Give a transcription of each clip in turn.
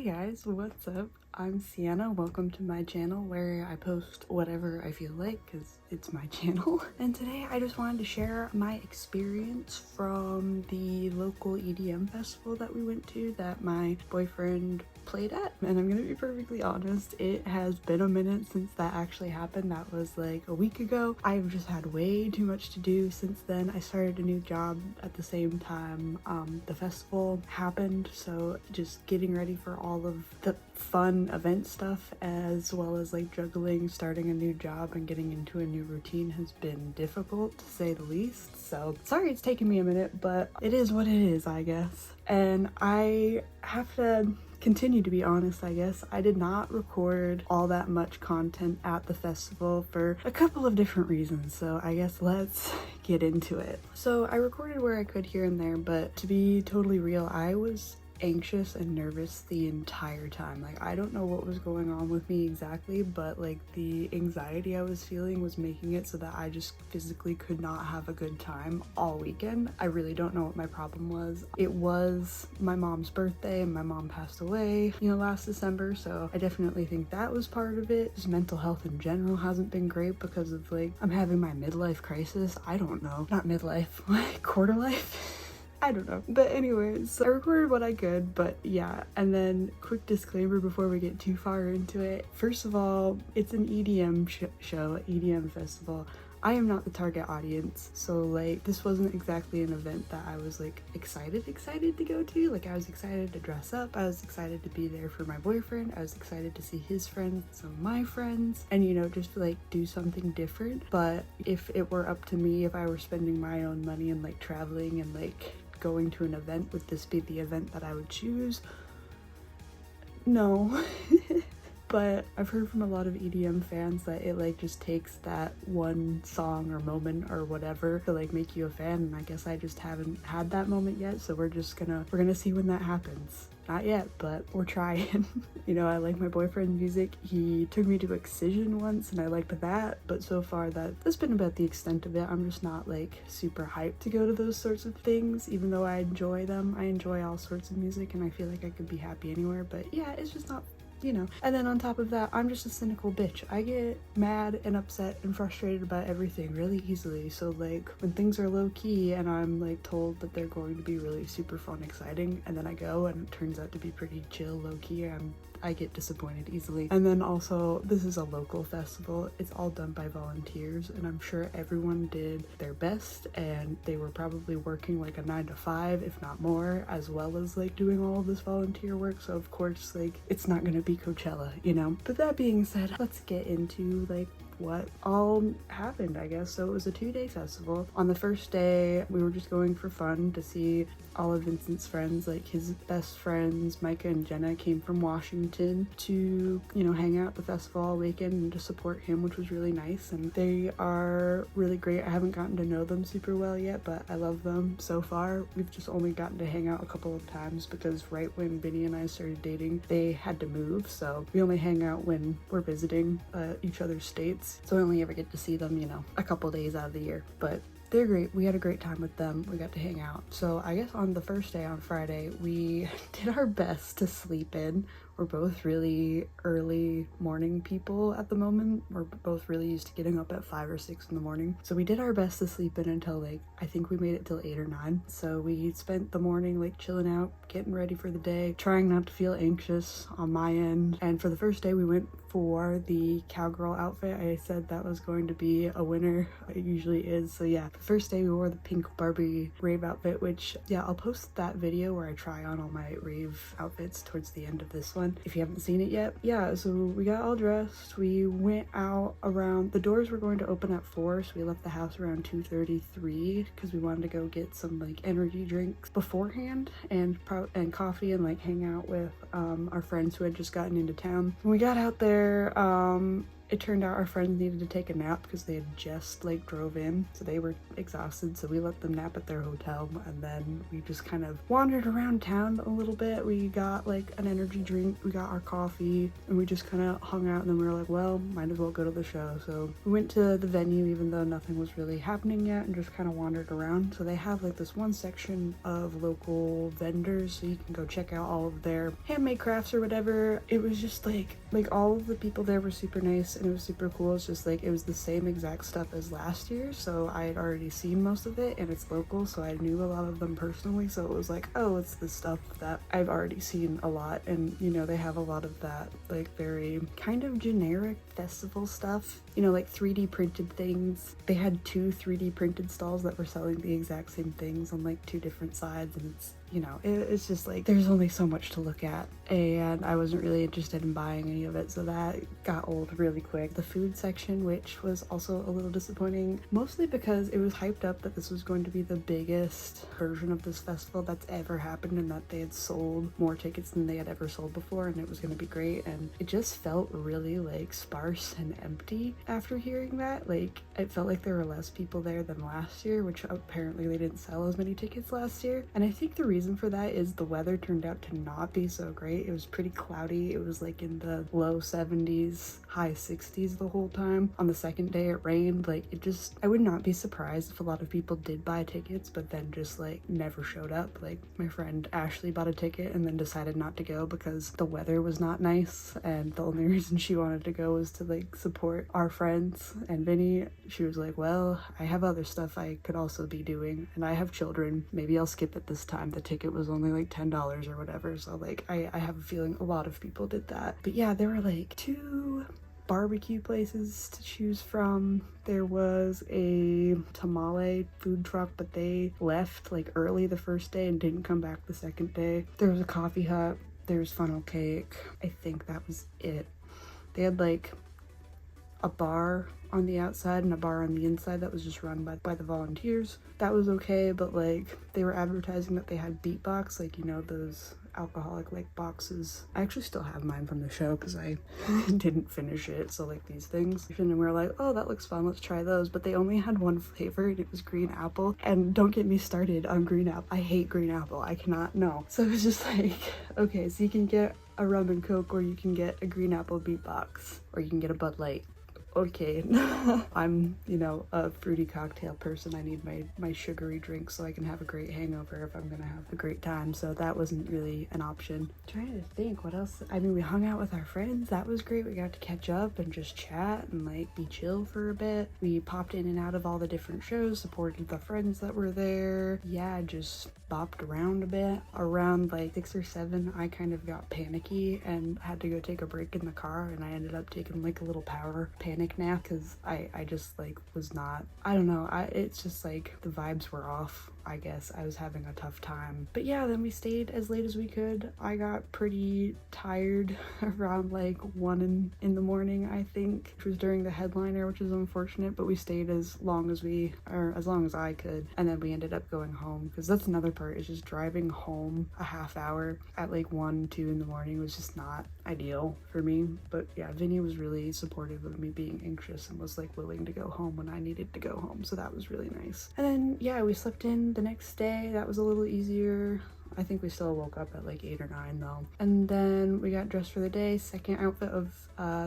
guys, what's up? I'm Sienna. Welcome to my channel where I post whatever I feel like because it's my channel. And today I just wanted to share my experience from the local EDM festival that we went to that my boyfriend played at. And I'm gonna be perfectly honest, it has been a minute since that actually happened. That was like a week ago. I've just had way too much to do since then. I started a new job at the same time the festival happened, so just getting ready for all of the fun event stuff as well as like juggling starting a new job and getting into a new routine has been difficult to say the least. So sorry it's taken me a minute, but it is what it is, I guess. And I have to continue to be honest, I guess. I did not record all that much content at the festival for a couple of different reasons, so I guess let's get into it. So I recorded where I could here and there, but to be totally real, I was anxious and nervous the entire time. Like, I don't know what was going on with me exactly, but like the anxiety I was feeling was making it so that I just physically could not have a good time all weekend. I really don't know what my problem was. It was my mom's birthday and my mom passed away, last December, so I definitely think that was part of it. Just mental health in general hasn't been great because of like, I'm having my midlife crisis. I don't know. Not midlife, quarter life. I don't know. But anyways, I recorded what I could, but yeah. And then quick disclaimer before we get too far into it. First of all, it's an EDM show, EDM festival. I am not the target audience, so like this wasn't exactly an event that I was like excited to go to. Like I was excited to dress up, I was excited to be there for my boyfriend, I was excited to see his friends, some of my friends, and just like do something different. But if it were up to me, if I were spending my own money and like traveling and like going to an event, would this be the event that I would choose? No. But I've heard from a lot of EDM fans that it like just takes that one song or moment or whatever to like make you a fan, and I guess I just haven't had that moment yet, so we're gonna see when that happens. Not yet, but we're trying. I like my boyfriend's music. He took me to Excision once and I liked that, but so far that's been about the extent of it. I'm just not like super hyped to go to those sorts of things, even though I enjoy them. I enjoy all sorts of music and I feel like I could be happy anywhere, but yeah, it's just not, And then on top of that, I'm just a cynical bitch. I get mad and upset and frustrated about everything really easily. So like when things are low key and I'm like told that they're going to be really super fun, exciting, and then I go and it turns out to be pretty chill, low key, I get disappointed easily. And then also, this is a local festival. It's all done by volunteers, and I'm sure everyone did their best, and they were probably working like a 9 to 5, if not more, as well as like doing all of this volunteer work. So of course, like, it's not gonna be Coachella, But that being said, let's get into like what all happened, I guess. So it was a 2-day festival. On the first day, we were just going for fun to see all of Vincent's friends. Like his best friends, Micah and Jenna, came from Washington to, hang out at the festival all weekend and to support him, which was really nice. And they are really great. I haven't gotten to know them super well yet, but I love them so far. We've just only gotten to hang out a couple of times because right when Vinny and I started dating, they had to move. So we only hang out when we're visiting each other's states. So I only ever get to see them, a couple days out of the year. But they're great. We had a great time with them. We got to hang out. So I guess on the first day, on Friday, we did our best to sleep in. We're both really early morning people at the moment. We're both really used to getting up at 5 or 6 in the morning. So we did our best to sleep in until like, I think we made it till 8 or 9. So we spent the morning like chilling out, getting ready for the day, trying not to feel anxious on my end. And for the first day, we went for the cowgirl outfit. I said that was going to be a winner. It usually is. So yeah, the first day we wore the pink Barbie rave outfit, which yeah, I'll post that video where I try on all my rave outfits towards the end of this one if you haven't seen it yet. Yeah, so we got all dressed. We went out around, the doors were going to open at 4, so we left the house around 2:33 because we wanted to go get some like energy drinks beforehand and coffee and like hang out with our friends who had just gotten into town. When we got out there, it turned out our friends needed to take a nap because they had just like drove in, so they were exhausted, so we let them nap at their hotel, and then we just kind of wandered around town a little bit. We got like an energy drink, we got our coffee, and we just kind of hung out, and then we were like, well, might as well go to the show. So we went to the venue even though nothing was really happening yet, and just kind of wandered around. So they have like this one section of local vendors, so you can go check out all of their handmade crafts or whatever. It was just like all of the people there were super nice, and it was super cool. It's just like it was the same exact stuff as last year, so I had already seen most of it, and it's local, so I knew a lot of them personally, so it was like, oh, it's the stuff that I've already seen a lot. And you know, they have a lot of that like very kind of generic festival stuff, you know, like 3D printed things. They had 2 3D printed stalls that were selling the exact same things on like 2 different sides, and it's, you know, it's just like there's only so much to look at, and I wasn't really interested in buying any of it, so that got old really quick. The food section, which was also a little disappointing, mostly because it was hyped up that this was going to be the biggest version of this festival that's ever happened, and that they had sold more tickets than they had ever sold before, and it was going to be great. And it just felt really like sparse and empty after hearing that. Like, it felt like there were less people there than last year, which apparently they didn't sell as many tickets last year. And I think the reason for that is the weather turned out to not be so great. It was pretty cloudy. It was like in the low 70s, high 60s the whole time. On the second day it rained. Like, it just, I would not be surprised if a lot of people did buy tickets but then just like never showed up. Like, my friend Ashley bought a ticket and then decided not to go because the weather was not nice, and the only reason she wanted to go was to like support our friends. And Vinny, she was like, well, I have other stuff I could also be doing, and I have children, maybe I'll skip it this time. The ticket was only like $10 or whatever, so like I have a feeling a lot of people did that. But yeah, there were like 2 barbecue places to choose from. There was a tamale food truck, but they left like early the first day and didn't come back the second day. There was a coffee hut, there was funnel cake. I think that was it. They had like a bar on the outside and a bar on the inside that was just run by the volunteers. That was okay, but like they were advertising that they had beatbox, like, you know, those alcoholic like boxes. I actually still have mine from the show because I didn't finish it, so like these things, and we were like, oh, that looks fun, let's try those. But they only had one flavor, and it was green apple, and don't get me started on green apple. I hate green apple, I cannot, no. So it was just like, okay, so you can get a rum and coke, or you can get a green apple beatbox, or you can get a Bud Light. Okay. I'm, you know, a fruity cocktail person. I need my sugary drink so I can have a great hangover if I'm gonna have a great time, so that wasn't really an option. I'm trying to think what else. I mean, we hung out with our friends, that was great. We got to catch up and just chat and like be chill for a bit. We popped in and out of all the different shows, supported the friends that were there. Yeah, just bopped around a bit. Around like 6 or 7, I kind of got panicky and had to go take a break in the car, and I ended up taking like a little power panic nap because I just like was not, I don't know, it's just like the vibes were off. I guess I was having a tough time. But yeah, then we stayed as late as we could. I got pretty tired around like 1 in the morning, I think, which was during the headliner, which is unfortunate, but we stayed as long as I could, and then we ended up going home, because that's another part, is just driving home a half hour at like 1, 2 in the morning was just not ideal for me. But yeah, Vinny was really supportive of me being anxious and was like willing to go home when I needed to go home, so that was really nice. And then yeah, we slept in the next day. That was a little easier. I think we still woke up at like 8 or 9 though. And then we got dressed for the day. Second outfit of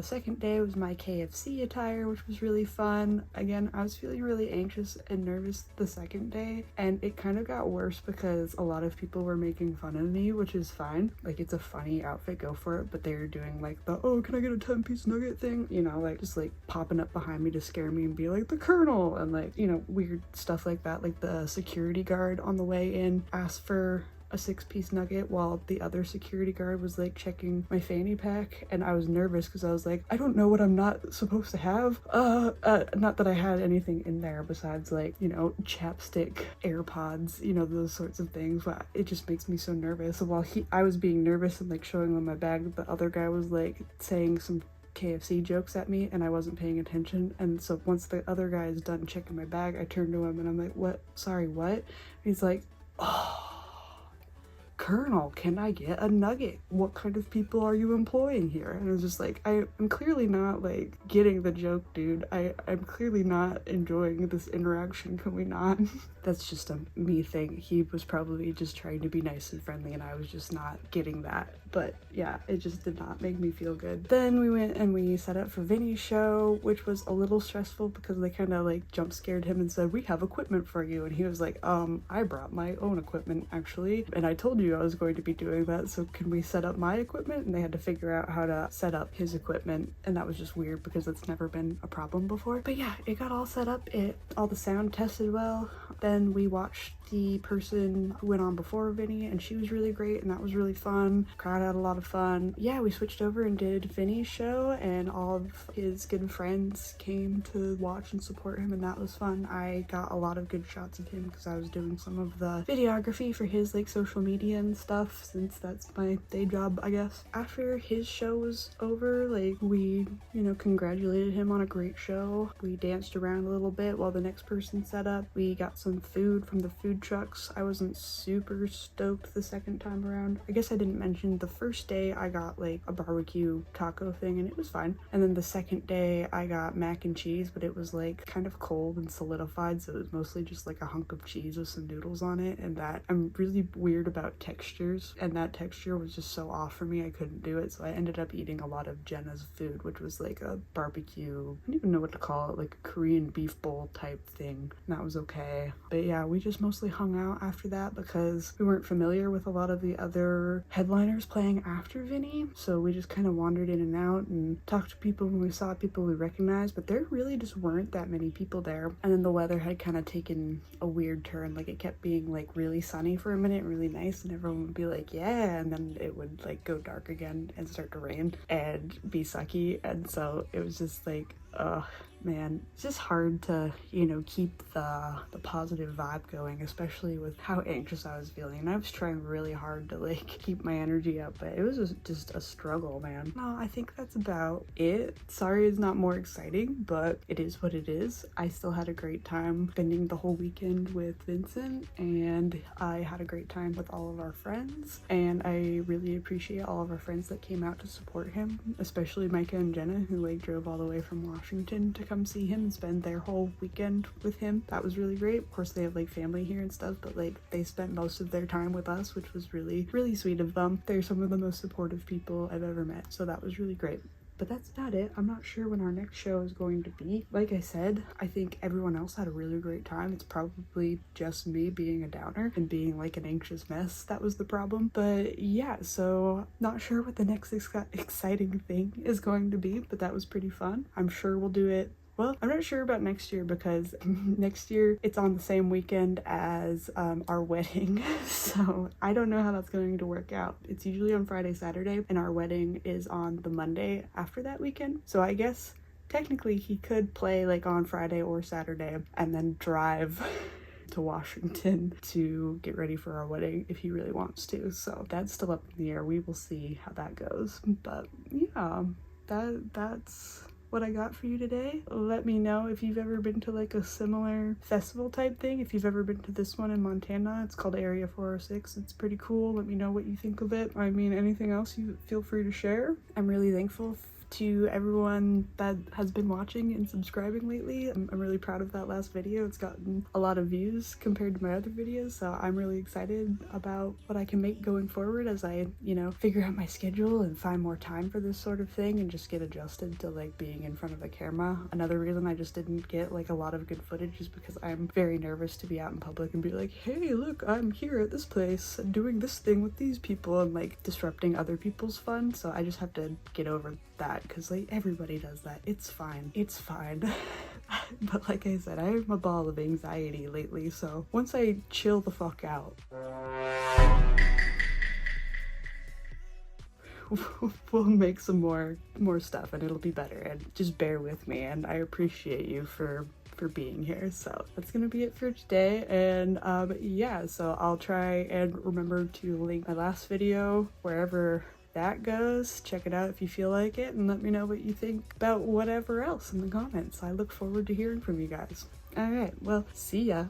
second day was my KFC attire, which was really fun. Again, I was feeling really anxious and nervous the second day, and it kind of got worse because a lot of people were making fun of me, which is fine. Like, it's a funny outfit, go for it. But they were doing like the, oh, can I get a 10-piece nugget thing? You know, like just like popping up behind me to scare me and be like, the Colonel, and like, you know, weird stuff like that. Like the security guard on the way in asked for a 6-piece nugget while the other security guard was like checking my fanny pack, and I was nervous because I was like, I don't know what I'm not supposed to have. Not that I had anything in there besides like, you know, chapstick, AirPods, you know, those sorts of things, but it just makes me so nervous. So while I was being nervous and like showing them my bag, the other guy was like saying some KFC jokes at me and I wasn't paying attention. And so once the other guy is done checking my bag, I turned to him and I'm like, what? Sorry, what? And he's like, oh, Colonel, can I get a nugget? What kind of people are you employing here? And I was just like, I'm clearly not like getting the joke, dude. I'm clearly not enjoying this interaction. Can we not? That's just a me thing. He was probably just trying to be nice and friendly and I was just not getting that. But yeah, it just did not make me feel good. Then we went and we set up for Vinny's show, which was a little stressful because they kind of like jump scared him and said, we have equipment for you. And he was like, I brought my own equipment actually. And I told you I was going to be doing that. So can we set up my equipment? And they had to figure out how to set up his equipment. And that was just weird because it's never been a problem before. But yeah, it got all set up. All the sound tested well. Then we watched the person who went on before Vinny and she was really great and that was really fun. Crowd had a lot of fun. Yeah, we switched over and did Vinny's show and all of his good friends came to watch and support him and that was fun. I got a lot of good shots of him because I was doing some of the videography for his like social media and stuff since that's my day job, I guess. After his show was over, like we, congratulated him on a great show. We danced around a little bit while the next person set up. We got some food from the food trucks. I wasn't super stoked the second time around. I guess I didn't mention the first day I got like a barbecue taco thing and it was fine. And then the second day I got mac and cheese, but it was like kind of cold and solidified, so it was mostly just like a hunk of cheese with some noodles on it. And that I'm really weird about textures and that texture was just so off for me I couldn't do it. So I ended up eating a lot of Jenna's food, which was like a barbecue, I don't even know what to call it, like a Korean beef bowl type thing. And that was okay. But yeah, we just mostly hung out after that because we weren't familiar with a lot of the other headliners playing after Vinny. So we just kind of wandered in and out and talked to people when we saw people we recognized, but there really just weren't that many people there. And then the weather had kind of taken a weird turn. Like it kept being like really sunny for a minute, really nice, and everyone would be like, yeah, and then it would like go dark again and start to rain and be sucky. And so it was just like, man, it's just hard to, keep the positive vibe going, especially with how anxious I was feeling. And I was trying really hard to like keep my energy up, but it was just a struggle, man. No, I think that's about it. Sorry it's not more exciting, but it is what it is. I still had a great time spending the whole weekend with Vincent, and I had a great time with all of our friends, and I really appreciate all of our friends that came out to support him, especially Micah and Jenna, who like drove all the way from Washington to come see him and spend their whole weekend with him. That was really great. Of course they have like family here and stuff, but like they spent most of their time with us, which was really, really sweet of them. They're some of the most supportive people I've ever met, so that was really great. But that's about it. I'm not sure when our next show is going to be. Like I said, I think everyone else had a really great time. It's probably just me being a downer and being like an anxious mess that was the problem. But yeah, so not sure what the next exciting thing is going to be, but that was pretty fun. I'm sure we'll do it. Well, I'm not sure about next year because next year it's on the same weekend as our wedding. So I don't know how that's going to work out. It's usually on Friday, Saturday, and our wedding is on the Monday after that weekend. So I guess technically he could play like on Friday or Saturday and then drive to Washington to get ready for our wedding if he really wants to. So that's still up in the air. We will see how that goes. But yeah, that's what I got for you today. Let me know if you've ever been to like a similar festival type thing. If you've ever been to this one in Montana, it's called Area 406. It's pretty cool. Let me know what you think of it. I mean, anything else you feel free to share. I'm really thankful to everyone that has been watching and subscribing lately. I'm really proud of that last video. It's gotten a lot of views compared to my other videos, so I'm really excited about what I can make going forward as I, figure out my schedule and find more time for this sort of thing and just get adjusted to like being in front of a camera. Another reason I just didn't get like a lot of good footage is because I'm very nervous to be out in public and be like, hey, look, I'm here at this place doing this thing with these people and like disrupting other people's fun. So I just have to get over that because like everybody does that. It's fine. But like I said, I am a ball of anxiety lately, so once I chill the fuck out, we'll make some more stuff and it'll be better, and just bear with me, and I appreciate you for being here. So that's gonna be it for today, and yeah, so I'll try and remember to link my last video wherever that goes. Check it out if you feel like it, and let me know what you think about whatever else in the comments. I look forward to hearing from you guys. All right, well, see ya.